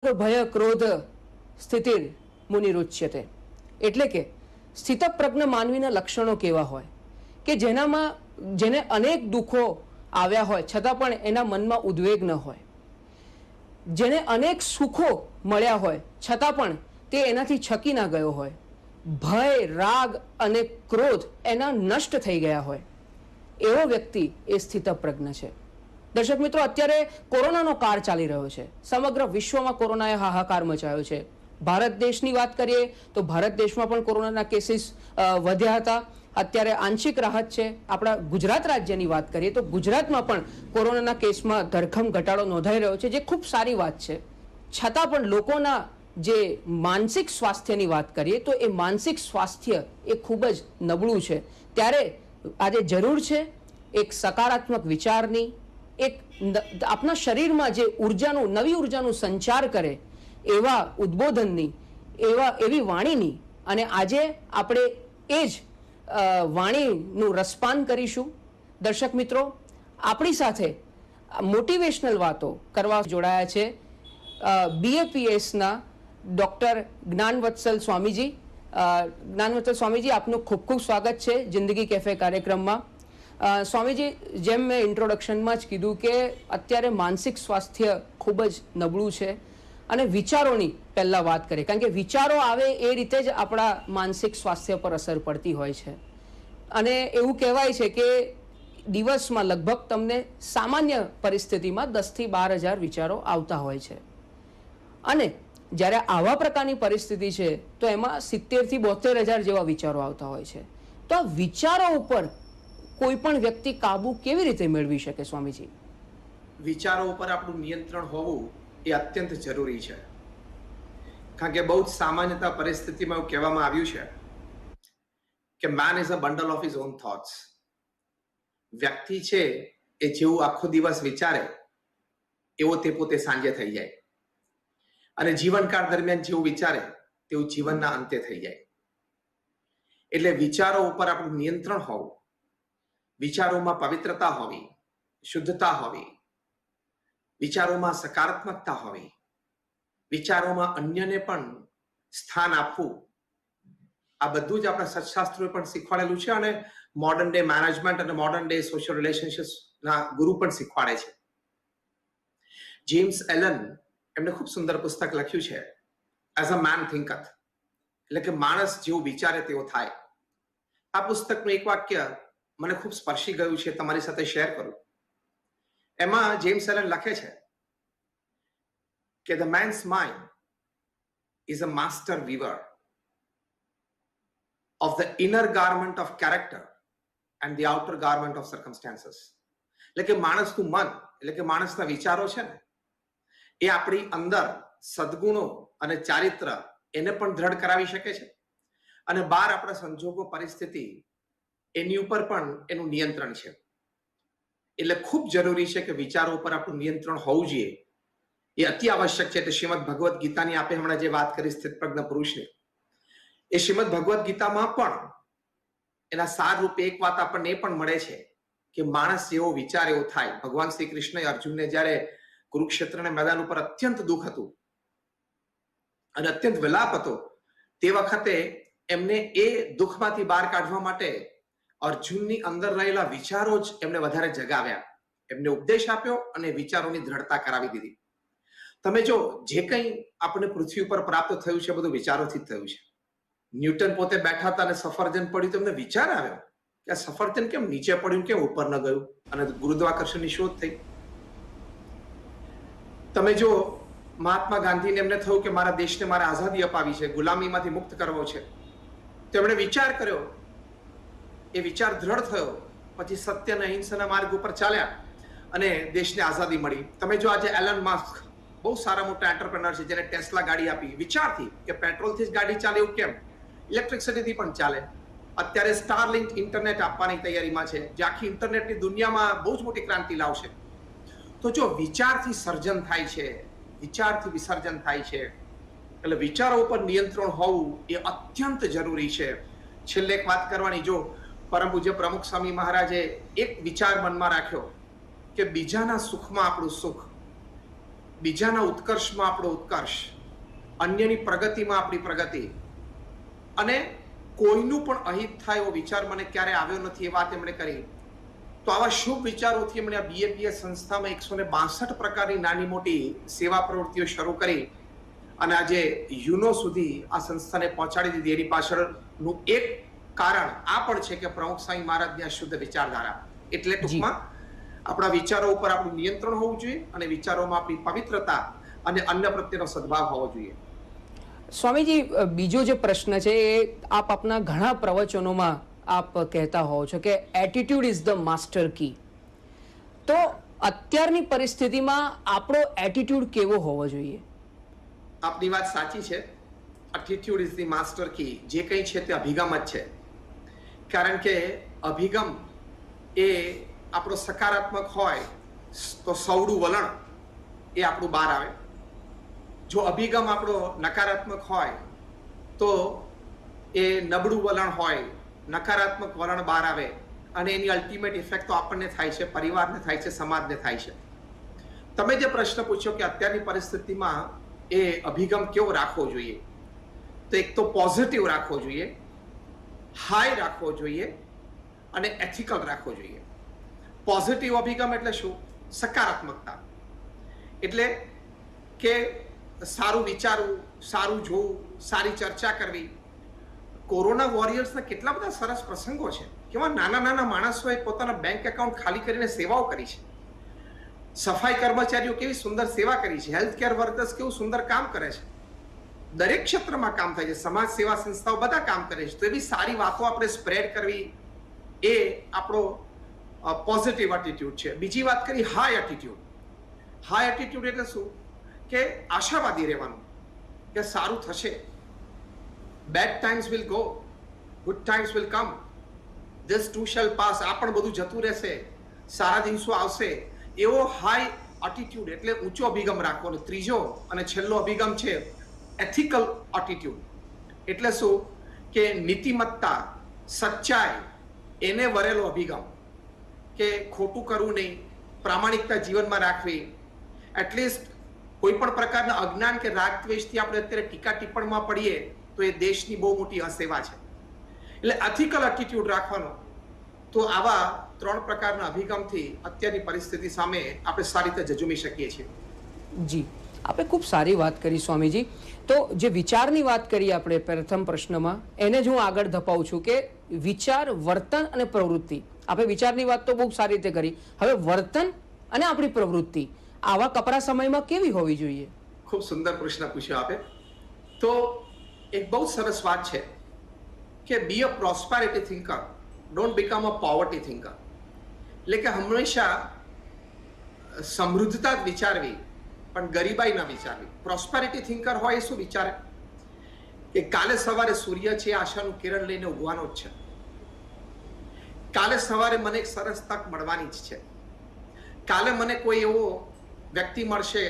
ભય ક્રોધ સ્થિતિર મુનિરુચ્યતે એટલે કે સ્થિતપ્રજ્ઞ માનવીના લક્ષણો કેવા હોય કે જેને અનેક દુઃખો આવ્યા હોય છતાં પણ એના મનમાં ઉદ્વેગ ન હોય, જેને અનેક સુખો મળ્યા હોય છતાં પણ તે એનાથી છકી ના ગયો હોય, ભય રાગ અને ક્રોધ એના નષ્ટ થઈ ગયા હોય, એવો વ્યક્તિ એ સ્થિતપ્રજ્ઞ છે. દર્શક મિત્રો, અત્યારે કોરોનાનો કાળ ચાલી રહ્યો છે. સમગ્ર વિશ્વમાં કોરોનાએ હાહાકાર મચાવ્યો છે. ભારત દેશની વાત કરીએ તો ભારત દેશમાં પણ કોરોનાના કેસીસ વધ્યા હતા. અત્યારે આંશિક રાહત છે. આપણા ગુજરાત રાજ્યની વાત કરીએ તો ગુજરાતમાં પણ કોરોનાના કેસમાં ધરખમ ઘટાડો નોંધાઈ રહ્યો છે, જે ખૂબ સારી વાત છે. છતાં પણ લોકોના જે માનસિક સ્વાસ્થ્યની વાત કરીએ તો એ માનસિક સ્વાસ્થ્ય એ ખૂબ જ નબળું છે. ત્યારે આજે જરૂર છે એક સકારાત્મક વિચારની, એક આપણા શરીરમાં જે ઉર્જાનું, નવી ઉર્જાનું સંચાર કરે એવા ઉદ્બોધનની, એવી વાણીની. અને આજે આપણે એ જ વાણીનું રસપાન કરીશું. દર્શક મિત્રો, આપણી સાથે મોટિવેશનલ વાતો કરવા જોડાયા છે BAPSના ડૉક્ટર જ્ઞાનવત્સલ સ્વામીજી. જ્ઞાનવત્સલ સ્વામીજી, આપનું ખૂબ ખૂબ સ્વાગત છે જિંદગી કેફે કાર્યક્રમમાં. સ્વામીજી, જેમ મેં ઇન્ટ્રોડક્શનમાં જ કીધું કે અત્યારે માનસિક સ્વાસ્થ્ય ખૂબ જ નબળું છે અને વિચારોની પહેલાં વાત કરીએ, કારણ કે વિચારો આવે એ રીતે જ આપણા માનસિક સ્વાસ્થ્ય પર અસર પડતી હોય છે. અને એવું કહેવાય છે કે દિવસમાં લગભગ તમને સામાન્ય પરિસ્થિતિમાં 10,000 થી 12,000 વિચારો આવતા હોય છે. અને જ્યારે આવા પ્રકારની પરિસ્થિતિ છે તો એમાં 70,000 થી 72,000 જેવા વિચારો આવતા હોય છે. તો આ વિચારો ઉપર કોઈ પણ વ્યક્તિ કાબુ કેવી રીતે મેળવી શકે સ્વામીજી? વિચારો ઉપર આપણું નિયંત્રણ હોવું એ અત્યંત જરૂરી છે. કારણ કે બહુ જ સામાન્યતા પરિસ્થિતિમાં એવું કહેવામાં આવ્યું છે કે main is a bundle of his own thoughts. વ્યક્તિ છે એ જેવું આખો દિવસ વિચારે એવો તે પોતે સાંજે થઈ જાય, અને જીવનકાળ દરમિયાન જેવું વિચારે તેવું જીવનના અંતે થઈ જાય. એટલે વિચારો ઉપર આપણું નિયંત્રણ હોવું, વિચારોમાં પવિત્રતા હોવી, શુદ્ધતા હોવી, વિચારોમાં સકારાત્મકતા હોવી, વિચારોમાં અન્યને પણ સ્થાન આપવું, આ બધું જ આપણા સત્શાસ્ત્રોએ પણ શીખવાડેલું છે. અને મોડર્ન ડે મેનેજમેન્ટ અને મોડર્ન ડે સોશિયલ રિલેશનશિપ્સના ગુરુ પણ શીખવાડે છે. જેમ્સ એલન એમને ખૂબ સુંદર પુસ્તક લખ્યું છે, એઝ અ મેન થિંકથ, એટલે કે માણસ જેવું વિચારે તેવો થાય. આ પુસ્તકનું એક વાક્ય મને ખૂબ સ્પર્શી ગયું છે, તમારી સાથે શેર કરું. એમાં જેમ્સ એલન લખે છે કે the man's mind is a master weaver of the inner garment of character and the outer garment of circumstances. એટલે કે માણસનું મન, એટલે કે માણસના વિચારો છે ને, એ આપણી અંદર સદગુણો અને ચારિત્ર એને પણ દ્રઢ કરાવી શકે છે, અને બહાર આપણા સંજોગો, પરિસ્થિતિ, એની ઉપર પણ એનું નિયંત્રણ છે. એટલે ખૂબ જરૂરી છે કે વિચારો ઉપર આપણું નિયંત્રણ હોવું જોઈએ. એ અતિ આવશ્યક છે. એટલે શ્રીમદ ભગવદ્ ગીતાની આપણે હમણાં જે વાત કરી સ્થિતપ્રજ્ઞ પુરુષની, એ શ્રીમદ ભગવદ્ ગીતામાં પણ એના સાર રૂપે એક વાત આપણને એ પણ મળે છે કે માણસ જેવો વિચાર એવો થાય. ભગવાન શ્રી કૃષ્ણએ અર્જુનને જ્યારે કુરુક્ષેત્રના મેદાન ઉપર અત્યંત દુઃખ હતું અને અત્યંત વિલાપ હતો, તે વખતે એમને એ દુઃખમાંથી બહાર કાઢવા માટે અર્જુનની અંદર રહેલા વિચારો જ એમને વધારે જગાવ્યા. એમને ઉપદેશ આપ્યો અને વિચારોની દ્રઢતા કરાવી દીધી. તમે જો, જે કંઈ આપણે પૃથ્વી ઉપર પ્રાપ્ત થયું છે બધું વિચારોથી જ થયું છે. ન્યૂટન પોતે બેઠા હતા અને સફરજન પડ્યું, તમને વિચાર આવ્યો કે આ સફરજન કેમ નીચે પડ્યું, કેમ ઉપર ન ગયું, અને ગુરુત્વાકર્ષણની શોધ થઈ. તમે જો, મહાત્મા ગાંધીને એમને થયું કે મારા દેશને મારે આઝાદી અપાવી છે, ગુલામીમાંથી મુક્ત કરવો છે, તો એમણે વિચાર કર્યો, એ વિચાર દ્રઢ થયો, પછી સત્ય અને અહિંસાના માર્ગ ઉપર ચાલ્યા અને દેશને આઝાદી મળી. તમે જો, આજે એલન મસ્ક બહુ સારા મોટા એન્ટરપ્રેનર છે, જેને ટેસ્લા ગાડી આપી વિચારથી કે પેટ્રોલથી જ ગાડી ચાલે, એવું કેમ, ઇલેક્ટ્રિસિટીથી પણ ચાલે. અત્યારે સ્ટારલિંક ઇન્ટરનેટ આપવાની તૈયારીમાં છે, જે આખી ઇન્ટરનેટની દુનિયામાં બહુ જ મોટી ક્રાંતિ લાવશે. તો જો વિચારથી સર્જન થાય છે, વિચારથી વિસર્જન થાય છે, એટલે વિચારો ઉપર નિયંત્રણ હોવું એ અત્યંત જરૂરી છે. છેલ્લે એક વાત કરવાની, જો પરમ પૂજ્ય પ્રમુખ સ્વામી મહારાજે એક વિચાર મનમાં રાખ્યો કે બીજાના સુખમાં આપણું સુખ. બીજાના ઉત્કર્ષમાં આપણો ઉત્કર્ષ, અન્યની પ્રગતિમાં આપણી પ્રગતિ, અને કોઈનું પણ અહિત થાય એવો વિચાર મને ક્યારે આવ્યો નથી, એ વાત એમણે કરી. તો આવા શુભ વિચારોથી એમણે આ બીએપીએસ સંસ્થામાં 162 પ્રકારની નાની મોટી સેવા પ્રવૃત્તિઓ શરૂ કરી અને આજે યુનો સુધી આ સંસ્થાને પહોંચાડી દીધી. એની પાછળનું એક કારણ આ પણ છે કે પ્રમુખ સ્વામી મહારાજની આ શુદ્ધ વિચારધારા. એટલે ટૂંકમાં આપણા વિચારો ઉપર આપણું નિયંત્રણ હોવું જોઈએ અને વિચારોમાં આપણી પવિત્રતા અને અન્ય પ્રત્યેનો સદભાવ હોવો જોઈએ. સ્વામીજી, બીજો જે પ્રશ્ન છે એ આપ આપના ઘણા પ્રવચનોમાં આપ કહેતા હોવ છો કે attitude is the master key. તો અત્યારની પરિસ્થિતિમાં આપણો એટીટ્યુડ કેવો હોવો જોઈએ? આપની વાત સાચી છે. Attitude is the master key. જે કંઈ છે તે અભિગમ જ છે. કારણ કે અભિગમ એ આપણો સકારાત્મક હોય તો સૌડું વલણ એ આપણું બહાર આવે. જો અભિગમ આપણો નકારાત્મક હોય તો એ નબળું વલણ હોય, નકારાત્મક વલણ બહાર આવે અને એની અલ્ટિમેટ ઇફેક્ટ તો આપણને થાય છે, પરિવારને થાય છે, સમાજને થાય છે. તમે જે પ્રશ્ન પૂછ્યો કે અત્યારની પરિસ્થિતિમાં એ અભિગમ કેવો રાખવો જોઈએ, તો એક તો પોઝિટિવ રાખવો જોઈએ, હાઈ રાખવો જોઈએ અને એથિકલ રાખવો જોઈએ. પોઝિટિવ અભિગમ એટલે શું? સકારાત્મકતા. એટલે કે સારું વિચારવું, સારું જોવું, સારી ચર્ચા કરવી. કોરોના વોરિયર્સના કેટલા બધા સરસ પ્રસંગો છે. કેવા નાના નાના માણસોએ પોતાના બેંક એકાઉન્ટ ખાલી કરીને સેવાઓ કરી છે. સફાઈ કર્મચારીઓ કેવી સુંદર સેવા કરી છે. હેલ્થ કેર વર્કર્સ કેવું સુંદર કામ કરે છે. દરેક ક્ષેત્રમાં કામ થાય છે. સમાજ સેવા સંસ્થાઓ બધા કામ કરે છે. તો એવી સારી વાતો આપણે સ્પ્રેડ કરવી એ આપણો પોઝિટિવ એટીટ્યુડ છે. બીજી વાત કરી હાઈ એટીટ્યુડ. હાઈ એટીટ્યુડ એટલે શું? કે આશાવાદી રહેવાનું કે સારું થશે. Bad times will go, good times will come, this too shall pass. આ પણ બધું જતું રહેશે, સારા દિવસો આવશે. એવો હાઈ એટીટ્યુડ એટલે ઊંચો અભિગમ રાખવાનો. ત્રીજો અને છેલ્લો અભિગમ છે એથિકલ એટીટ્યુડ. એટલે શું? કે નીતિમત્તા, સચ્ચાઈ એને વરેલો અભિગમ, કે ખોટું કરવું નહીં, પ્રામાણિકતા જીવનમાં રાખવી. એટલીસ્ટ કોઈ પણ પ્રકારના અજ્ઞાન કે રાગ દ્વેષથી આપણે અત્યારે ટીકા ટિપ્પણમાં પડીએ તો એ દેશની બહુ મોટી અસેવા છે. એટલે એથિકલ એટીટ્યુડ રાખવાનો. તો આવા 3 પ્રકારના અભિગમથી અત્યારની પરિસ્થિતિ સામે આપણે સારી રીતે ઝઝૂમી શકીએ છીએ. જી, આપણે ખૂબ સારી વાત કરી સ્વામીજી. તો જે વિચારની વાત કરી આપણે પ્રથમ પ્રશ્નમાં, એને જ હું આગળ ધપાવું છું કે વિચાર, વર્તન અને પ્રવૃત્તિ. આપણે વિચારની વાત તો બહુ સારી રીતે કરી. હવે વર્તન અને આપણી પ્રવૃત્તિ આવા કપરા સમયમાં કેવી હોવી જોઈએ? ખૂબ સુંદર પ્રશ્ન પૂછ્યો આપે. તો એક બહુ સરસ વાત છે કે be a prosperity thinker, don't become a poverty thinker. એટલે કે હંમેશા સમૃદ્ધતા જ વિચારવી પણ ગરીબાઈ ના વિચારવી. પ્રોસ્પેરિટી થિંકર હોય એ શું વિચારે? કે કાલે સવારે સૂર્ય છે આશાનું કિરણ લઈને ઉગવાનો જ છે. કાલે સવારે મને એક સરસ તક મળવાની જ છે. કાલે મને કોઈ એવો વ્યક્તિ મળશે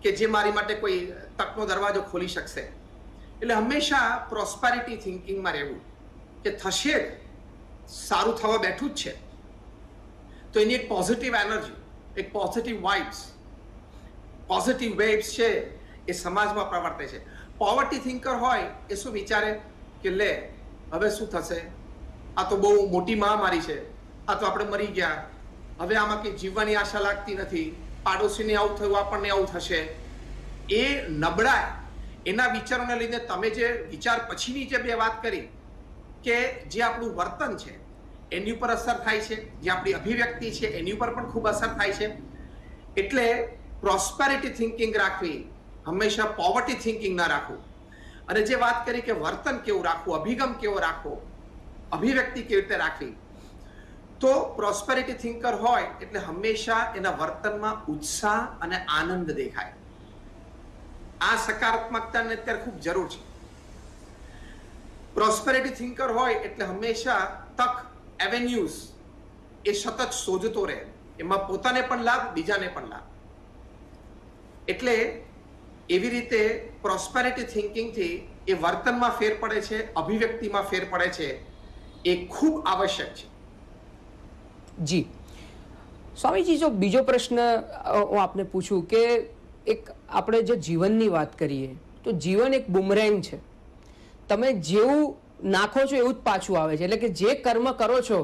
કે જે મારી માટે કોઈ તકનો દરવાજો ખોલી શકશે. એટલે હંમેશા પ્રોસ્પેરિટી થિંકિંગમાં રહેવું કે થશે જ, સારું થવા બેઠું જ છે. તો એની એક પોઝિટિવ એનર્જી, એક પોઝિટિવ વાઇબ્સ, પોઝિટિવ વેવ્સ છે એ સમાજમાં પ્રવર્તે છે. પોવર્ટી થિંકર હોય એ શું વિચારે કે લે હવે શું થશે, આ તો બહુ મોટી મહામારી છે, આ તો આપણે મરી ગયા, હવે આમાં કંઈ જીવવાની આશા લાગતી નથી, પાડોશીને આવું થયું, આપણને આવું થશે. એ નબળાઈ, એના વિચારોને લીધે તમે જે વિચાર પછીની જે 2 વાત કરી કે જે આપણું વર્તન છે એની ઉપર અસર થાય છે, જે આપણી અભિવ્યક્તિ છે એની ઉપર પણ ખૂબ અસર થાય છે. એટલે પ્રોસ્પેરિટી થિંકિંગ રાખવી, હંમેશા પોવર્ટી થિંકિંગ ના રાખવું. અને જે વાત કરી કે વર્તન કેવું રાખવું, અભિગમ કેવો રાખવો, અભિવ્યક્તિ કેવી રીતે રાખવી, તો પ્રોસ્પેરિટી થિંકર હોય એટલે હંમેશા એના વર્તનમાં ઉત્સાહ અને આનંદ દેખાય. આ સકારાત્મકતાને અત્યારે ખૂબ જરૂર છે. પ્રોસ્પેરિટી થિંકર હોય એટલે હંમેશા તક, એવેન્યુઝ એ સતત શોધતો રહે. એમાં પોતાને પણ લાભ, બીજાને પણ લાભ. એટલે એવી રીતે પ્રોસ્પેરિટી થિંકિંગથી એ વર્તનમાં ફેર પડે છે, અભિવ્યક્તિમાં ફેર પડે છે. એ ખૂબ આવશ્યક છે. જી સ્વામીજી, જો બીજો પ્રશ્ન હું આપને પૂછું કે એક આપણે જે જીવનની વાત કરીએ તો જીવન એક બુમરેંગ છે. તમે જેવું નાખો છો એવું જ પાછું આવે છે. એટલે કે જે કર્મ કરો છો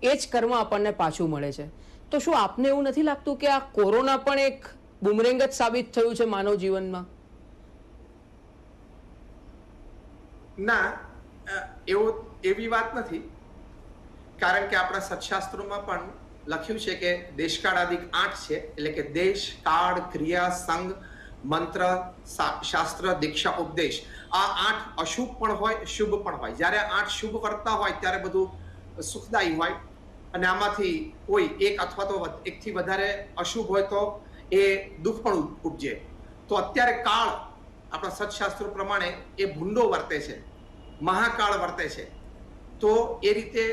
એ જ કર્મ આપણને પાછું મળે છે. તો શું આપને એવું નથી લાગતું કે આ કોરોના પણ એક બુમરેંગ જ સાબિત થયું છે માનવ જીવનમાં? ના, એવી વાત નથી. કારણ કે આપણા સત્શાસ્ત્રોમાં પણ લખ્યું છે કે દેશકાળ આદિક 8 છે. એટલે કે દેશ, કાળ, ક્રિયા, સંગ, મંત્ર, શાસ્ત્ર, દીક્ષા, ઉપદેશ. આ 8 અશુભ પણ હોય, શુભ પણ હોય. જ્યારે 8 શુભ વર્તતા હોય ત્યારે બધું સુખદાયી હોય, અને આમાંથી કોઈ એક અથવા તો એકથી વધારે અશુભ હોય તો એ દુઃખ પણ ઉપજે. તો અત્યારે કાળ આપણા સત્શાસ્ત્રો પ્રમાણે એ ભૂંડો વર્તે છે, મહાકાળ વર્તે છે. તો એ રીતે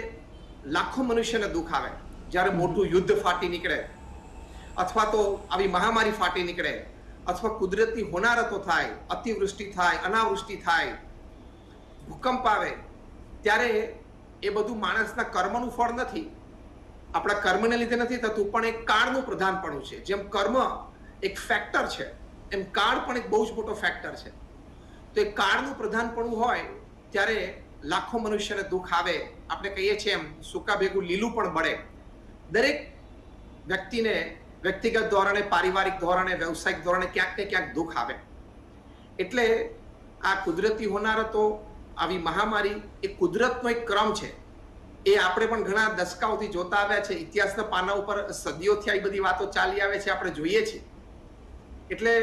લાખો મનુષ્યને દુઃખ આવે જ્યારે મોટું યુદ્ધ ફાટી નીકળે, અથવા તો આવી મહામારી ફાટી નીકળે, અથવા કુદરતી હોનારતો થાય, અતિવૃષ્ટિ થાય, અનાવૃષ્ટિ થાય, ભૂકંપ આવે, ત્યારે એ બધું માણસના કર્મનું ફળ નથી, આપણા કર્મને લીધે નથી થતું, પણ એક કાળનું પ્રધાનપણું છે. જેમ કર્મ એક ફેક્ટર છે એમ કાળ પણ એક બહુ જ મોટો ફેક્ટર છે. તો એ કાળનું પ્રધાનપણું હોય ત્યારે લાખો મનુષ્યને દુઃખ આવે. આપણે કહીએ છીએ એમ સૂકા ભેગું લીલું પણ બળે. દરેક વ્યક્તિને વ્યક્તિગત ધોરણે, પારિવારિક ધોરણે, વ્યવસાયિક ધોરણે ક્યાંક ને ક્યાંક દુઃખ આવે. એટલે આ કુદરતી હોનારતો, આવી મહામારી એ કુદરતનો એક ક્રમ છે. એ આપણે પણ ઘણા દશકાઓથી જોતા આવ્યા છે. ઇતિહાસના પાના ઉપર સદીઓથી આ બધી વાતો ચાલી આવે છે, આપણે જોઈએ છીએ. એટલે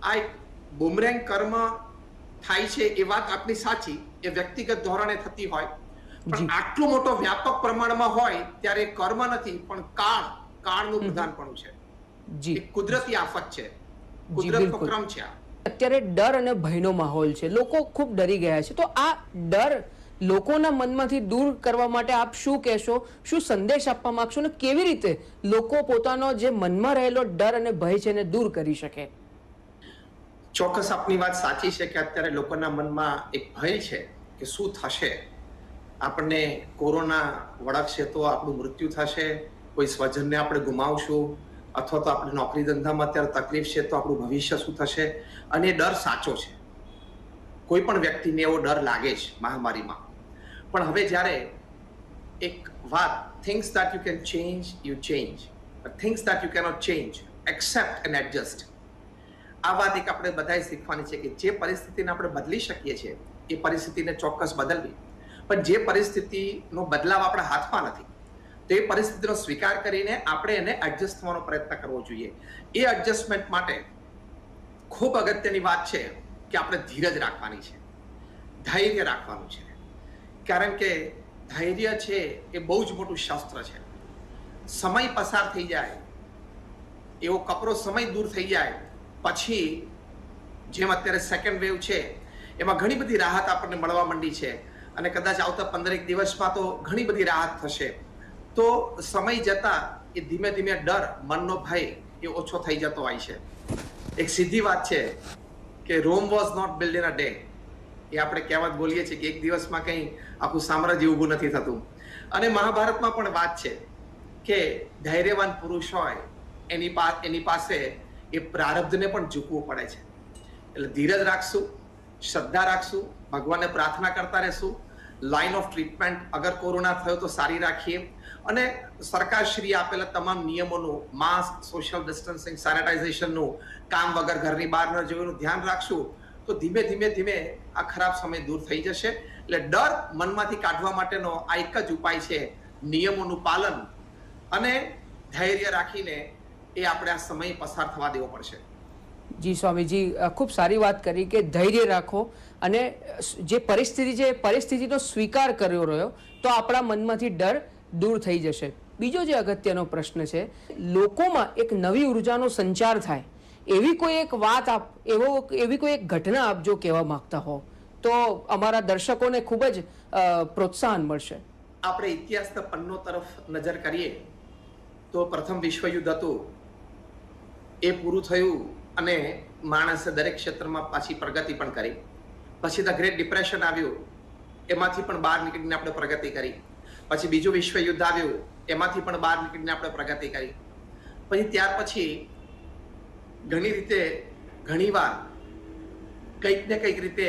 આ એક બુમરેંગ કર્મ થાય છે એ વાત આપની સાચી, એ વ્યક્તિગત ધોરણે થતી હોય, પણ આટલો મોટો વ્યાપક પ્રમાણમાં હોય ત્યારે કર્મ નથી પણ કાળનું પ્રધાનપણું છે. જી, એક કુદરતી આફત છે, કુદરતનો ક્રમ છે. અત્યારે ડર અને ભયનો માહોલ છે, લોકો ખૂબ ડરી ગયા છે. તો આ ડર લોકોના મનમાંથી દૂર કરવા માટે આપ શું કહેશો? શું સંદેશ આપવા માંગશો ને કેવી રીતે લોકો પોતાનો જે મનમાં રહેલો ડર અને ભય છે એને દૂર કરી શકે? ચોક્કસ આપની વાત સાચી છે કે અત્યારે લોકોના મનમાં એક ભય છે કે શું થશે, આપણને કોરોના વળગશે તો આપણું મૃત્યુ થશે, કોઈ સ્વજનને આપણે ગુમાવશું, અથવા તો આપણે નોકરી ધંધામાં અત્યારે તકલીફ છે તો આપણું ભવિષ્ય શું થશે. અને એ ડર સાચો છે. કોઈ પણ વ્યક્તિને એવો ડર લાગે છે મહામારીમાં. પણ હવે જ્યારે એક વાત, things that you can change, you change. But things that you cannot change, accept and adjust. આ વાત એક આપણે બધાએ શીખવાની છે કે જે પરિસ્થિતિને આપણે બદલી શકીએ છીએ એ પરિસ્થિતિને ચોક્કસ બદલવી. પણ જે પરિસ્થિતિનો બદલાવ આપણા હાથમાં નથી, તે પરિસ્થિતિનો સ્વીકાર કરીને આપણે એને એડજસ્ટ થવાનો પ્રયત્ન કરવો જોઈએ. એ એડજસ્ટમેન્ટ માટે ખૂબ અગત્યની વાત છે કે આપણે ધીરજ રાખવાની છે, ધૈર્ય રાખવાનું છે. કારણ કે ધૈર્ય છે એ બહુ જ મોટું શસ્ત્ર છે. સમય પસાર થઈ જાય, એવો કપરો સમય દૂર થઈ જાય પછી, જેમ અત્યારે સેકન્ડ વેવ છે એમાં ઘણી બધી રાહત આપણને મળવા માંડી છે, અને કદાચ આવતા 15 દિવસમાં તો ઘણી બધી રાહત થશે. તો સમય જતા એ ધીમે ધીમે ડર, મનનો ભય એ ઓછો થઈ જતો હોય છે. એક સીધી વાત છે કે Rome was not build in a day. એ આપણે કહેવત બોલીએ છીએ કે એક દિવસમાં કંઈ આખું સામ્રાજ્ય ઊભું નથી થતું. અને મહાભારતમાં પણ વાત છે કે ધૈર્યવાન પુરુષ હોય એની પાસે એ પ્રારબ્ધને પણ ઝૂકવું પડે છે. એટલે ધીરજ રાખશું, શ્રદ્ધા રાખશું, ભગવાનને પ્રાર્થના કરતા રહેશું, લાઇન ઓફ ટ્રીટમેન્ટ અગર કોરોના થયો તો સારી રાખીએ, અને સરકારશ્રીએ આપેલા તમામ નિયમોનું, માસ્ક, સોશિયલ ડિસ્ટન્સિંગ, સેનિટાઇઝેશનનું, કામ વગર ઘરની બહાર ન જવાનું ધ્યાન રાખશું તો ધીમે ધીમે ધીમે આ ખરાબ સમય દૂર થઈ જશે. એટલે ડર મનમાંથી કાઢવા માટેનો આ એક જ ઉપાય છે, નિયમોનું પાલન અને ધૈર્ય રાખીને એ આપણે આ સમય પસાર થવા દેવો પડશે. જી સ્વામીજી, ખૂબ સારી વાત કરી કે ધૈર્ય રાખો, અને જે પરિસ્થિતિ છે પરિસ્થિતિનો સ્વીકાર કર્યો રહ્યો તો આપણા મનમાંથી ડર દૂર થઈ જશે. બીજો જે અગત્યનો પ્રશ્ન છે, લોકોમાં એક નવી ઉર્જાનો સંચાર થાય એવી કોઈ એક વાત એવી કોઈ એક ઘટના આપ જો કહેવા માંગતા હો તો અમારા દર્શકોને ખૂબ જ પ્રોત્સાહન મળશે. આપણે ઇતિહાસના પન્નો તરફ નજર કરીએ તો પ્રથમ વિશ્વયુદ્ધ હતું, એ પૂરું થયું અને માણસે દરેક ક્ષેત્રમાં પાછી પ્રગતિ પણ કરી. પછી ધ ગ્રેટ ડિપ્રેશન આવ્યું, એમાંથી પણ બહાર નીકળીને આપણે પ્રગતિ કરી. પછી બીજું વિશ્વયુદ્ધ આવ્યું, એમાંથી પણ બહાર નીકળીને આપણે પ્રગતિ કરી. પછી ત્યાર પછી ઘણી રીતે ઘણીવાર કંઈક ને કંઈક રીતે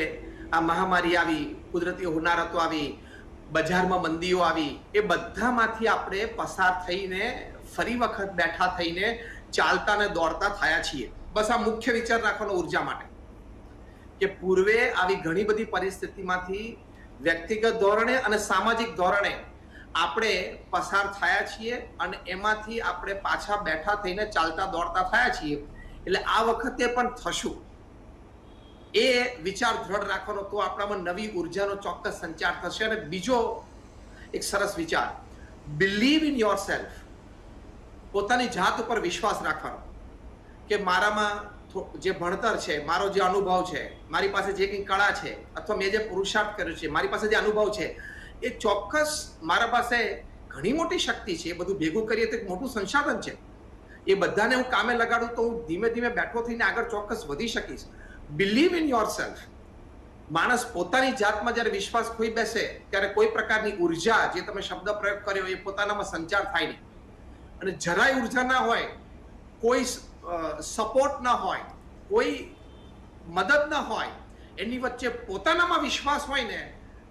આ મહામારી આવી, કુદરતી હોનારતો આવી, બજારમાં મંદીઓ આવી, એ બધામાંથી આપણે પસાર થઈને ફરી વખત બેઠા થઈને ચાલતા ને દોડતા થયા છીએ. બસ આ મુખ્ય વિચાર રાખવાનો ઉર્જા માટે કે પૂર્વે આવી ઘણી બધી પરિસ્થિતિમાંથી વ્યક્તિગત ધોરણે અને સામાજિક ધોરણે આપણે પસાર થયા છીએ અને એમાંથી આપણે પાછા બેઠા થઈને ચાલતા દોડતા થયા છીએ. એટલે આ વખતે પણ થશું એ વિચાર દ્રઢ રાખવાનો, તો આપણામાં નવી ઉર્જાનો ચોક્કસ સંચાર થશે. અને બીજો એક સરસ વિચાર, બિલીવ ઇન યોર સેલ્ફ, પોતાની જાત ઉપર વિશ્વાસ રાખવાનો કે મારામાં જે ભણતર છે, મારો જે અનુભવ છે, મારી પાસે જે કંઈ કળા છે, અથવા મેં જે પુરુષાર્થ કર્યો છે, મારી પાસે જે અનુભવ છે, એ ચોક્કસ મારા પાસે ઘણી મોટી શક્તિ છે. એ બધું ભેગું કરીએ તો એક મોટું સંસાધન છે. એ બધાને હું કામે લગાડું તો હું ધીમે ધીમે બેઠો થઈને આગળ ચોક્કસ વધી શકીશ. Believe in your self. માણસ પોતાની જાતમાં જ્યારે વિશ્વાસ ખોઈ બેસે ત્યારે કોઈ પ્રકારની ઉર્જા, જે તમે શબ્દ પ્રયોગ કર્યો, એ પોતાનામાં સંચાર થાય નહીં. અને જરાય ઉર્જા ના હોય, કોઈ સપોર્ટ ના હોય, કોઈ મદદ ના હોય, એની વચ્ચે પોતાનામાં વિશ્વાસ હોય ને,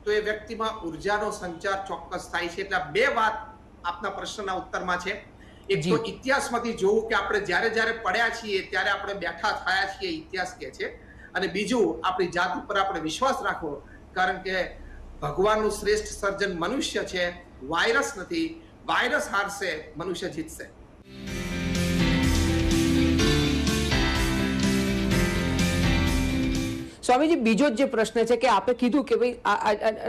તો એ વ્યક્તિમાં ઉર્જાનો સંચાર ચોક્કસ થાય છે. એટલે બે વાત આપના પ્રશ્નના ઉત્તરમાં છે. એક તો ઇતિહાસમાંથી જોવું કે આપણે જ્યારે જ્યારે પડ્યા છીએ ત્યારે આપણે બેઠા થયા છીએ, ઇતિહાસ કહે છે. અને બીજું, આપણી જાત ઉપર આપણે વિશ્વાસ રાખવો, કારણ કે ભગવાનનું શ્રેષ્ઠ સર્જન મનુષ્ય છે, વાયરસ નથી. વાયરસ હારશે, મનુષ્ય જીતશે. સ્વામીજી, બીજો જ જે પ્રશ્ન છે કે આપે કીધું કે ભાઈ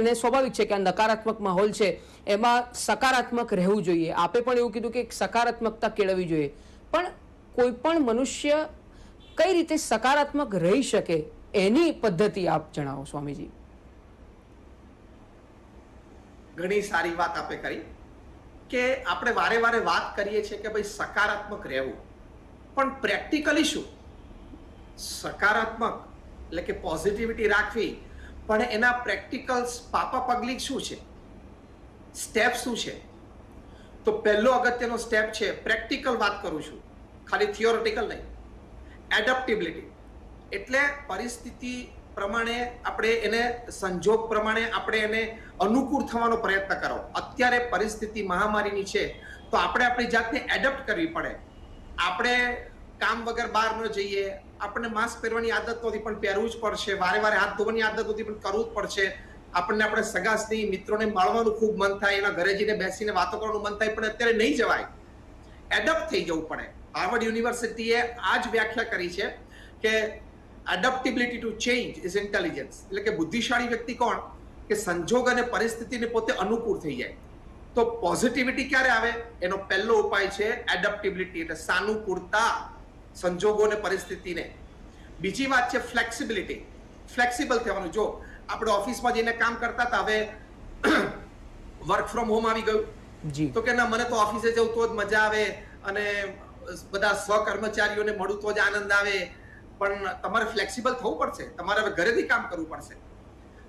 અને સ્વાભાવિક છે કે આ નકારાત્મક માહોલ છે, એમાં સકારાત્મક રહેવું જોઈએ. આપે પણ એવું કીધું કે સકારાત્મકતા કેળવવી જોઈએ. પણ કોઈ પણ મનુષ્ય કઈ રીતે સકારાત્મક રહી શકે એની પદ્ધતિ આપ જણાવો સ્વામીજી. ઘણી સારી વાત આપે કરી કે આપણે વારે વારે વાત કરીએ છીએ કે ભાઈ સકારાત્મક રહેવું, પણ પ્રેક્ટિકલી શું? સકારાત્મક એટલે કે પોઝિટિવિટી રાખવી, પણ એના પ્રેક્ટિકલ્સ, પાપા પગલી શું છે, સ્ટેપ શું છે? તો પહેલો અગત્યનો સ્ટેપ છે, પ્રેક્ટિકલ વાત કરું છું, ખાલી થિયોરિટિકલ નહીં, એડપ્ટેબિલિટી. એટલે પરિસ્થિતિ પ્રમાણે આપણે એને, સંજોગ પ્રમાણે આપણે એને અનુકૂળ થવાનો પ્રયત્ન કરો. અત્યારે પરિસ્થિતિ મહામારીની છે તો આપણે આપણી જાતને એડપ્ટ કરવી પડે. આપણે કામ વગર બહાર ન જઈએ, આપણને માસ્ક પહેરવાની આદત નથી પણ પહેરવું જ પડશે, વારે વારે હાથ ધોવાની આદત નથી પણ કરવું જ પડશે. આપણને આપણે સગા સ્નેહી મિત્રોને મળવાનું ખૂબ મન થાય, એના ઘરે જઈને બેસીને વાતો કરવાનું મન થાય, પણ અત્યારે નહીં જવાય. એડપ્ટ થઈ જવું પડે. હાર્વર્ડ યુનિવર્સિટીએ આ જ વ્યાખ્યા કરી છે કે એડપ્ટેબિલિટી ટુ ચેન્જ ઇઝ ઇન્ટેલિજન્સ. એટલે કે બુદ્ધિશાળી વ્યક્તિ કોણ? કે સંજોગ અને પરિસ્થિતિને પોતે અનુકૂળ થઈ જાય. તો પોઝિટિવિટી ક્યારે આવે? એનો પહેલો ઉપાય છે એડપ્ટેબિલિટી, એટલે સાનુકૂળતા સંજોગો અને પરિસ્થિતિને. બીજી વાત છે ફ્લેક્સિબિલિટી, ફ્લેક્સિબલ થવાનું. જો આપણે ઓફિસમાં જઈને કામ કરતા હતા, હવે વર્ક ફ્રોમ હોમ આવી ગયું, તો કે ના, મને તો ઓફિસે જવું તો જ મજા આવે અને બધા સહકર્મચારીઓને મળું તો જ આનંદ આવે. પણ તમારે ફ્લેક્સિબલ થવું પડશે, તમારે હવે ઘરેથી કામ કરવું પડશે.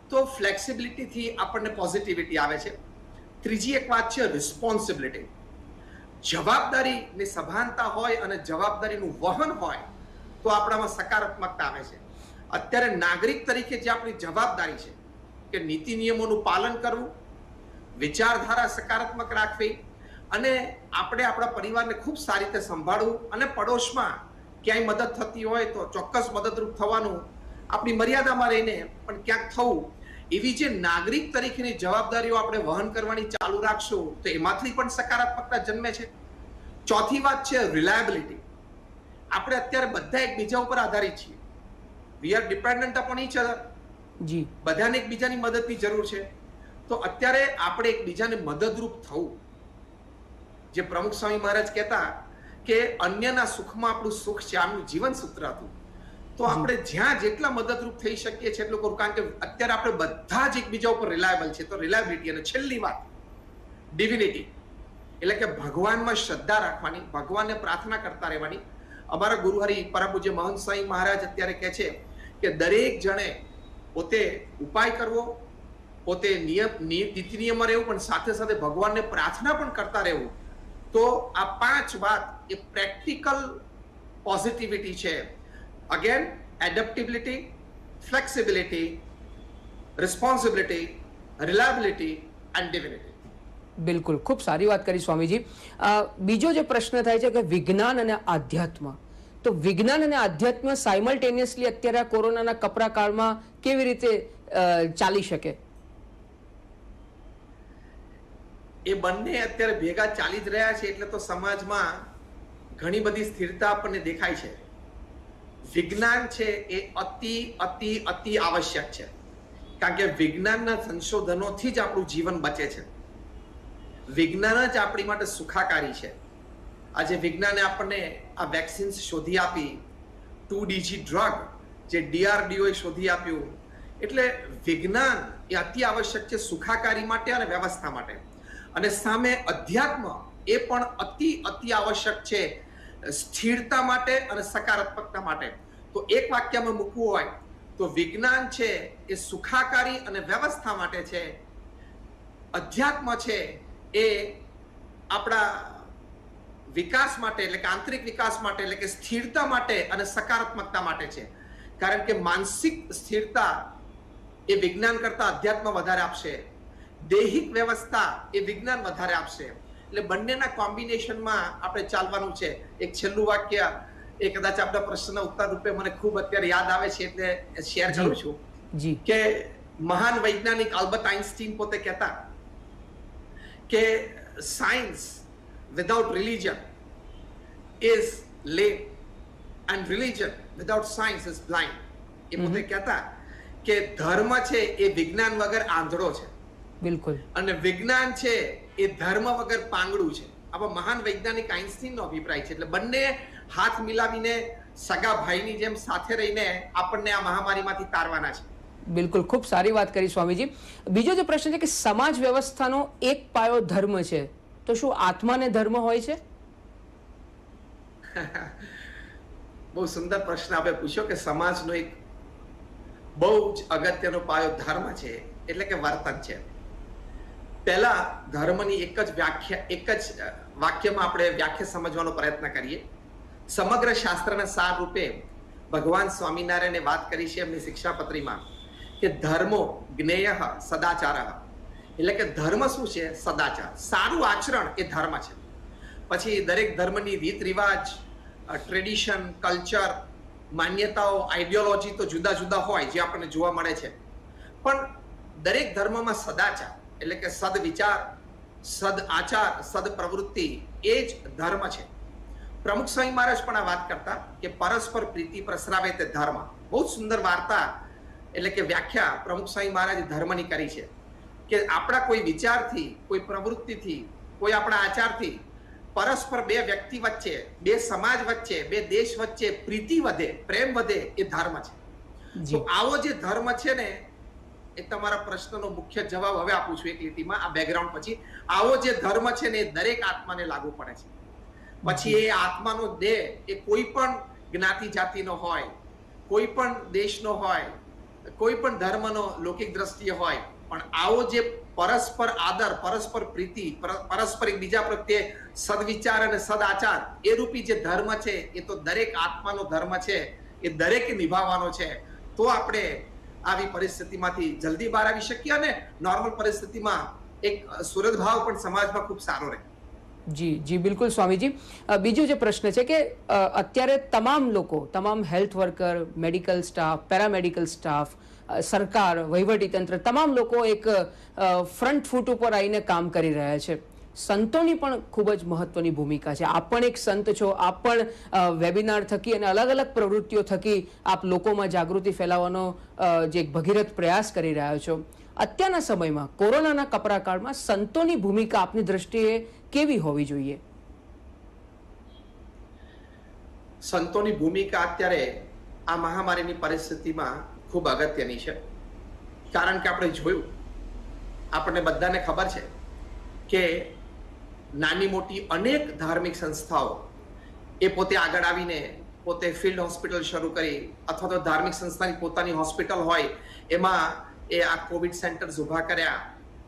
તો ફ્લેક્સિબિલિટીથી આપણને પોઝિટિવિટી આવે છે. ત્રીજી એક વાત છે રિસ્પોન્સિબિલિટી. જવાબદારીની સભાનતા હોય અને જવાબદારીનું વહન હોય તો આપણામાં સકારાત્મકતા આવે છે. અત્યારે નાગરિક તરીકે જે આપણી જવાબદારી છે કે નીતિ નિયમોનું પાલન કરવું, વિચારધારા સકારાત્મક રાખવી, અને આપણે આપણા પરિવારને ખૂબ સારી રીતે સંભાળવું, અને પડોશમાં ક્યાંય મદદ થતી હોય તો ચોક્કસ મદદરૂપ થવાનું, આપણી મર્યાદામાં રહીને પણ ક્યાંક થવું. એવી જે નાગરિક તરીકેની જવાબદારીઓ આપણે વહન કરવાની ચાલુ રાખશું તો એમાંથી પણ સકારાત્મકતા જન્મે છે. ચોથી વાત છે રિલાયબિલિટી. આપણે અત્યારે બધા એકબીજા ઉપર આધારિત છીએ. We are dependent upon each other. જી, બધાને એકબીજાની મદદની જરૂર છે. તો અત્યારે આપણે એકબીજાને મદદરૂપ થવું. જે પ્રમુખ સ્વામી મહારાજ કહેતા કે અન્યના સુખમાં આપણું સુખ છે, આમનું જીવન સૂત્ર હતું. તો આપણે જ્યાં જેટલા મદદરૂપ થઈ શકીએ છીએ એટલું કરું, કારણ કે અત્યારે આપણે બધા જ એકબીજા ઉપર રિલાયબલ છે. તો રિલાયબિલિટી. અને છેલ્લી વાત ડિવિનિટી, એટલે કે ભગવાનમાં શ્રદ્ધા રાખવાની, ભગવાનને પ્રાર્થના કરતા રહેવાની. અમારા ગુરુહરિ પરમ પૂજ્ય મહંત સ્વામી મહારાજ અત્યારે કહે છે કે દરેક જણે પોતે ઉપાય કરવો, પોતે નીતિ નિયમમાં રહેવું, પણ સાથે સાથે ભગવાનને પ્રાર્થના પણ કરતા રહેવું. તો આ 5 વાત એ પ્રેક્ટિકલ પોઝિટિવિટી છે, again adaptability, flexibility, responsibility, reliability and divinity. બિલકુલ, ખૂબ સારી વાત કરી સ્વામીજી. બીજો જે પ્રશ્ન થાય છે કે વિજ્ઞાન અને આધ્યાત્મ, તો વિજ્ઞાન અને આધ્યાત્મ સાયમલ્ટેનિયસલી અત્યારે આ કોરોનાના કપરા કાળમાં કેવી રીતે ચાલી શકે? એ બંને અત્યારે ભેગા ચાલી જ રહ્યા છે એટલે તો સમાજમાં ઘણી બધી સ્થિરતા આપણને દેખાય છે. વિજ્ઞાન છે એ અતિ અતિ અતિ આવશ્યક છે, કારણ કે વિજ્ઞાનના સંશોધનોથી જ આપણું જીવન બચે છે. વિજ્ઞાન જ આપણી માટે સુખાકારી છે. આજે વિજ્ઞાને આપણને આ વેક્સિન્સ શોધી આપી, 2DG ડ્રગ જે DRDO એ શોધી આપ્યું. એટલે વિજ્ઞાન એ અતિ આવશ્યક છે સુખાકારી માટે અને વ્યવસ્થા માટે. અને સામે અધ્યાત્મ એ પણ અતિ અતિ આવશ્યક છે સ્થિરતા માટે અને સકારાત્મકતા માટે. તો એક વાક્યમાં મૂકવું હોય તો વિજ્ઞાન છે એ સુખાકારી અને વ્યવસ્થા માટે છે, અધ્યાત્મ છે એ આપણા વિકાસ માટે એટલે કે આંતરિક વિકાસ માટે એટલે કે સ્થિરતા માટે અને સકારાત્મકતા માટે છે. કારણ કે માનસિક સ્થિરતા એ વિજ્ઞાન કરતા અધ્યાત્મ વધારે આપશે, દૈહિક વ્યવસ્થા એ વિજ્ઞાન વધારે આપશે. એટલે બંનેના કોમ્બિનેશનમાં આપણે ચાલવાનું છે. એક છેલ્લું વાક્ય એ કદાચ આપણા પ્રશ્નના ઉત્તર રૂપે મને ખૂબ અત્યારે યાદ આવે છે એટલે શેર કરું છું કે મહાન વૈજ્ઞાનિક આલ્બર્ટ આઇન્સ્ટીન પોતે કહેતા કે science without religion is lame and religion without science is blind. એ પોતે કહેતા કે ધર્મ છે એ વિજ્ઞાન વગર આંધળો છે, બિલકુલ, અને વિજ્ઞાન છે એ ધર્મ વગર પાંગડું છે. આવા મહાન વૈજ્ઞાનિક આઇન્સ્ટીનનો અભિપ્રાય છે. એટલે બંને હાથ મિલાવીને સગા ભાઈની જેમ સાથે રહીને આપણને આ મહામારીમાંથી તારવાના છે. બિલકુલ, ખૂબ સારી વાત કરી સ્વામીજી. બીજો જે પ્રશ્ન છે કે સમાજ વ્યવસ્થાનો એક પાયો ધર્મ છે, તો શું આત્માને ધર્મ હોય છે? બહુ સુંદર પ્રશ્ન આપણે પૂછ્યો કે સમાજનો એક બહુ જ અગત્યનો પાયો ધર્મ છે એટલે કે વર્તન છે. પહેલા ધર્મની એક જ વાક્યમાં આપણે વ્યાખ્યા સમજવાનો પ્રયત્ન કરીએ. સમગ્ર શાસ્ત્રના સાર રૂપે ભગવાન સ્વામિનારાયણે વાત કરી છે એમની શિક્ષાપત્રીમાં કે ધર્મો જ્ઞેય સદાચાર. એટલે કે ધર્મ શું છે? સદાચાર, સારું આચરણ એ ધર્મ છે. પછી દરેક ધર્મની રીત રિવાજ, ટ્રેડિશન, કલ્ચર, માન્યતાઓ, આઈડિયોલોજી તો જુદા જુદા હોય જે આપણને જોવા મળે છે, પણ દરેક ધર્મમાં સદાચાર એટલે કે સદ વિચાર, સદ આચાર, સદ પ્રવૃત્તિ એ જ ધર્મ છે. પ્રમુખ સ્વામી મહારાજ પણ આ વાત કરતા કે પરસ્પર પ્રીતિ પ્રસરાવે તે ધર્મ. બહુ સુંદર વાર્તા એટલે કે વ્યાખ્યા પ્રમુખ સ્વામી મહારાજે ધર્મની કરી છે કે આપણા કોઈ વિચારથી, કોઈ પ્રવૃત્તિથી, કોઈ આપણા આચારથી પરસ્પર બે વ્યક્તિ વચ્ચે, બે સમાજ વચ્ચે, બે દેશ વચ્ચે પ્રીતિ વધે, પ્રેમ વધે, એ ધર્મ છે. તો આવો જે ધર્મ છે ને, એ તમારા પ્રશ્નનો મુખ્ય જવાબ હવે આપું છું એક લીટીમાં આ બેકગ્રાઉન્ડ પછી. આવો જે ધર્મ છે ને એ દરેક આત્માને લાગુ પડે છે. પછી એ આત્માનો દેહ એ કોઈ પણ જ્ઞાતિ જાતિનો હોય, કોઈ પણ દેશનો હોય, કોઈ પણ ધર્મનો લૌકિક દ્રષ્ટિએ હોય, પણ આવો જે પરસ્પર આદર, પરસ્પર પ્રીતિ, પરસ્પર એકબીજા પ્રત્યે સદવિચાર અને સદાચાર એ રૂપી જે ધર્મ છે એ તો દરેક આત્માનો ધર્મ છે, એ દરેકે નિભાવવાનો છે. તો આપણે આવી પરિસ્થિતિમાંથી જલ્દી બહાર આવી શકીએ અને નોર્મલ પરિસ્થિતિમાં એક સુરતભાવ પણ સમાજમાં ખૂબ સારો રહે. જી જી, બિલકુલ સ્વામીજી. બીજો જે પ્રશ્ન છે કે અત્યારે તમામ લોકો, તમામ health worker, medical staff, paramedical staff, સરકાર, વહીવટીતંત્ર, તમામ લોકો એક ફ્રન્ટ ફૂટ ઉપર આવીને કામ કરી રહ્યા છે. સંતોની પણ ખૂબ જ મહત્વની ભૂમિકા છે. આપ પણ એક સંત છો, આપ પણ વેબિનાર થકી અને અલગ અલગ પ્રવૃત્તિઓ થકી આપ લોકોમાં જાગૃતિ ફેલાવવાનો જે એક ભગીરથ પ્રયાસ કરી રહ્યા છો. અત્યારના સમયમાં કોરોનાના કપરા કાળમાં સંતોની ભૂમિકા આપની દ્રષ્ટિએ કેવી હોવી જોઈએ? સંતોની ભૂમિકા અત્યારે આ મહામારીની પરિસ્થિતિમાં ખૂબ અગત્યની છે. કારણ કે આપણે જોયું, આપણને બધાને ખબર છે કે નાની મોટી અનેક ધાર્મિક સંસ્થાઓ એ પોતે આગળ આવીને પોતે ફિલ્ડ હોસ્પિટલ શરૂ કરી અથવા તો ધાર્મિક સંસ્થાની પોતાની હોસ્પિટલ હોય એમાં એ આ કોવિડ સેન્ટર્સ ઊભા કર્યા,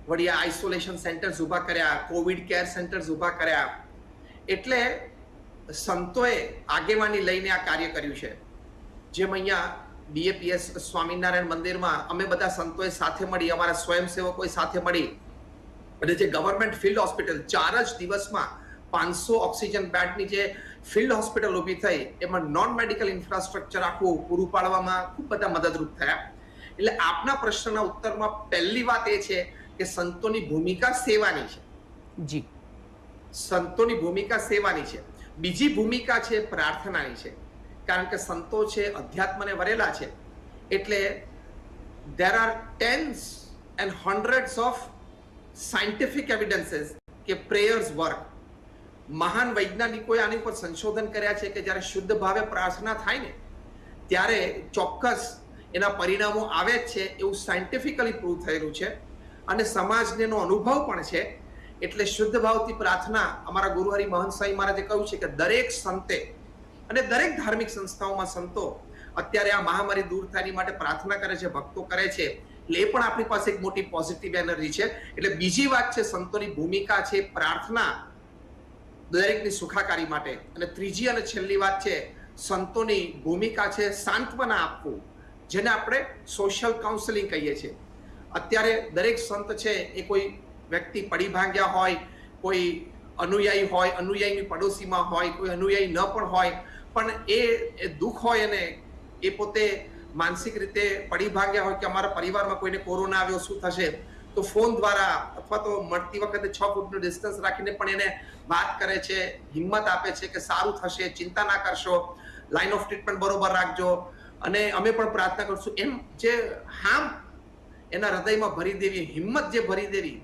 વળી આઇસોલેશન સેન્ટર્સ ઊભા કર્યા, કોવિડ કેર સેન્ટર્સ ઊભા કર્યા. એટલે સંતોએ આગેવાની લઈને આ કાર્ય કર્યું છે. જેમ અહીંયા BAPS સ્વામિનારાયણ મંદિરમાં અમે બધા સંતોએ સાથે મળી, અમારા સ્વયંસેવકોએ સાથે મળી અને જે ગવર્મેન્ટ ફિલ્ડ હોસ્પિટલ 4 જ દિવસમાં 500 ઓક્સિજન બેડની જે ફિલ્ડ હોસ્પિટલ ઊભી થઈ, એમાં નોન મેડિકલ ઇન્ફ્રાસ્ટ્રક્ચર આખું પૂરું પાડવામાં ખૂબ બધા મદદરૂપ થયા. એટલે આપના પ્રશ્નના ઉત્તરમાં પહેલી વાત એ છે કે સંતોની ભૂમિકા સેવાની છે. જી, સંતોની ભૂમિકા સેવાની છે. બીજી ભૂમિકા છે પ્રાર્થનાની છે, કારણ કે સંતો છે અધ્યાત્મને વરેલા છે. એટલે there are tens and hundreds of scientific evidences કે prayers work. મહાન વૈજ્ઞાનિકોએ આની પર સંશોધન કર્યા છે કે જ્યારે શુદ્ધ ભાવે પ્રાર્થના થાય ને ત્યારે ચોક્કસ એના પરિણામો આવે જ છે, એવું સાયન્ટિફિકલી પ્રૂવ થયેલું છે અને સમાજને એનો અનુભવ પણ છે. એટલે શુદ્ધ ભાવથી પ્રાર્થના, અમારા ગુરુહરિ મહંત સ્વામી મહારાજે કહ્યું છે કે દરેક સંતે અને દરેક ધાર્મિક સંસ્થાઓમાં સંતો અત્યારે આ મહામારી દૂર થાય માટે પ્રાર્થના કરે છે, ભક્તો કરે છે. એટલે એ પણ આપણી પાસે એક મોટી પોઝિટિવ એનર્જી છે. એટલે બીજી વાત છે સંતોની ભૂમિકા છે પ્રાર્થના દરેકની સુખાકારી માટે. અને ત્રીજી અને છેલ્લી વાત છે સંતોની ભૂમિકા છે સાંત્વના આપવું, જેને આપણે સોશિયલ કાઉન્સેલિંગ કહીએ છીએ. અત્યારે દરેક સંત છે એ કોઈ વ્યક્તિ પડી ભાંગ્યા હોય, કોઈ અનુયાયી હોય, અનુયાયીની પડોશીમાં હોય, કોઈ અનુયાયી ન પણ હોય, પણ એ દુઃખ હોય અને એ પોતે માનસિક રીતે પડી ભાંગ્યા હોય કે અમારા પરિવારમાં કોઈને કોરોના આવ્યો, શું થશે, તો ફોન દ્વારા અથવા તો મળતી વખતે 6 ફૂટનું ડિસ્ટન્સ રાખીને પણ એને વાત કરે છે, હિંમત આપે છે કે સારું થશે, ચિંતા ના કરશો, લાઇન ઓફ ટ્રીટમેન્ટ બરોબર રાખજો અને અમે પણ પ્રાર્થના કરશું. એમ જે હામ એના હૃદયમાં ભરી દેવી, હિંમત જે ભરી દેવી,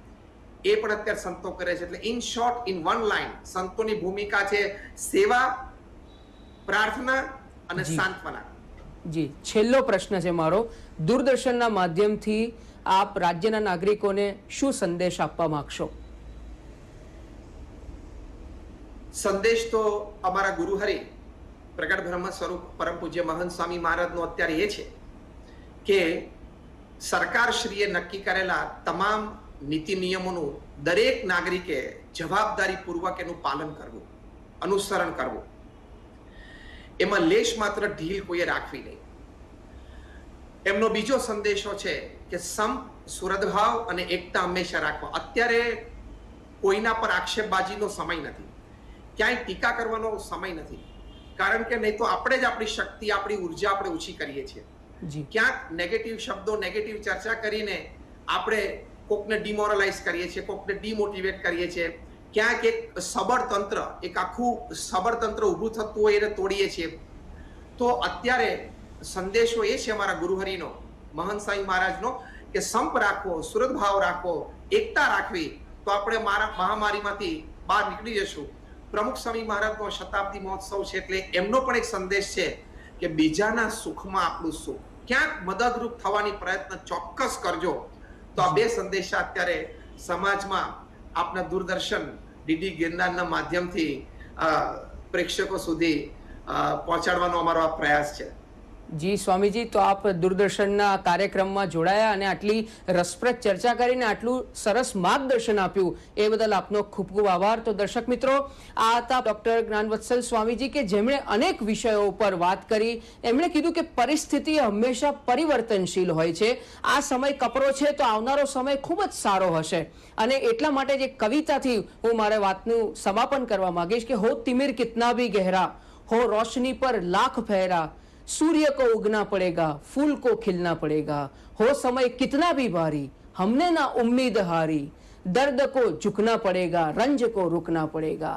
એ પણ અત્યારે સંતો કરે છે. એટલે in short, in one line, સંતોની ભૂમિકા છે સેવા, પ્રાર્થના અને સાંત્વના. જી, છેલ્લો પ્રશ્ન છે મારો. દૂરદર્શનના માધ્યમથી આપ રાજ્યના નાગરિકોને શું સંદેશ આપવા માંગશો? સંદેશ તો અમારા ગુરુહરિ પ્રગટ બ્રહ્મ સ્વરૂપ પરમ પૂજ્ય મહંત સ્વામી મહારાજનો અત્યારે એ છે કે સરકારશ્રીએ નક્કી કરેલા તમામ નીતિ નિયમોનું દરેક નાગરિકે જવાબદારીપૂર્વક એનું પાલન કરવું, અનુસરણ કરવું. એમાં લેશ માત્ર ઢીલ કોઈએ રાખવી નહીં. એમનો બીજો સંદેશો છે કે સંપ, સુરદભાવ અને એકતા હંમેશા રાખવા. અત્યારે કોઈના પર આક્ષેપબાજીનો સમય નથી, ક્યાંય ટીકા કરવાનો સમય નથી, કારણ કે નહીં તો આપણે જ આપણી શક્તિ, આપણી ઉર્જા આપણે ઓછી કરીએ છીએ. ક્યાંક નેગેટિવ શબ્દો, નેગેટિવ ચર્ચા કરીને આપણે કોકને ડિમોરલાઇઝ કરીએ છીએ, કોકને ડિમોટિવેટ કરીએ છીએ. ક્યાંક એક સબળ તંત્ર, એક આખું સબળ તંત્ર ઊભું થતું હોય એને તોડીએ છીએ. તો અત્યારે સંદેશો એ છે અમારા ગુરુહરિનો, મહંત સ્વામી મહારાજનો, કે સંપ રાખવો, સુરદભાવ રાખવો, એકતા રાખવી, તો આપણે મહામારીમાંથી બહાર નીકળી જશું. પ્રમુખ સ્વામી મહારાજનો શતાબ્દી મહોત્સવ છે એટલે એમનો પણ એક સંદેશ છે કે બીજાના સુખમાં આપણું સુખ, ક્યાંક મદદરૂપ થવાની પ્રયત્ન ચોક્કસ કરજો. તો આ બે સંદેશા અત્યારે સમાજમાં આપના દૂરદર્શન ડીડી ગિરનારના માધ્યમથી પ્રેક્ષકો સુધી પહોંચાડવાનો અમારો આ પ્રયાસ છે. જી સ્વામીજી, તો આપ દૂરદર્શનના કાર્યક્રમમાં જોડાયા અને આટલી રસપ્રદ ચર્ચા કરીને આટલું સરસ માર્ગદર્શન આપ્યું એ બદલ આપનો ખૂબ ખૂબ આભાર. તો દર્શક મિત્રો, આ હતા ડોક્ટર જ્ઞાનવત્સલ સ્વામીજી કે જેમણે અનેક વિષયો ઉપર વાત કરી. એમણે કીધું કે પરિસ્થિતિ હંમેશા પરિવર્તનશીલ હોય છે. આ સમય કપરો છે તો આવનારો સમય ખૂબ જ સારો હશે અને એટલા માટે જે કવિતાથી હું મારે વાતનું સમાપન કરવા માંગીશ કે હો તિમિર કિતના ભી ગહેરા, હો રોશની પર લાખ ફેરા, सूर्य को उगना पड़ेगा, फूल को खिलना पड़ेगा, हो समय कितना भी भारी, हमने ना उम्मीद हारी, दर्द को झुकना पड़ेगा, रंज को रुकना पड़ेगा.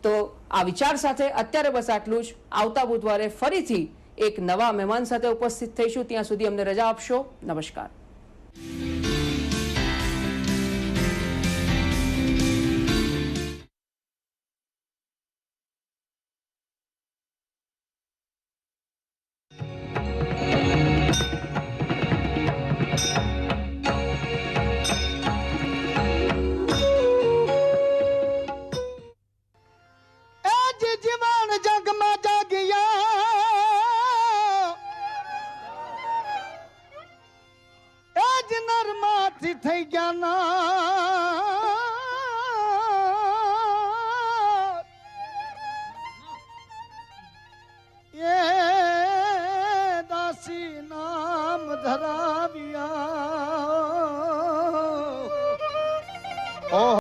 તો આ વિચાર સાથે અત્યારે બસ આટલું જ. આવતા બુધવારે ફરીથી એક નવા મહેમાન સાથે ઉપસ્થિત થઈશું. ત્યાં સુધી અમને રજા આપશો. નમસ્કાર. થઈ ગયા ના ધરાવ્યા ઓહ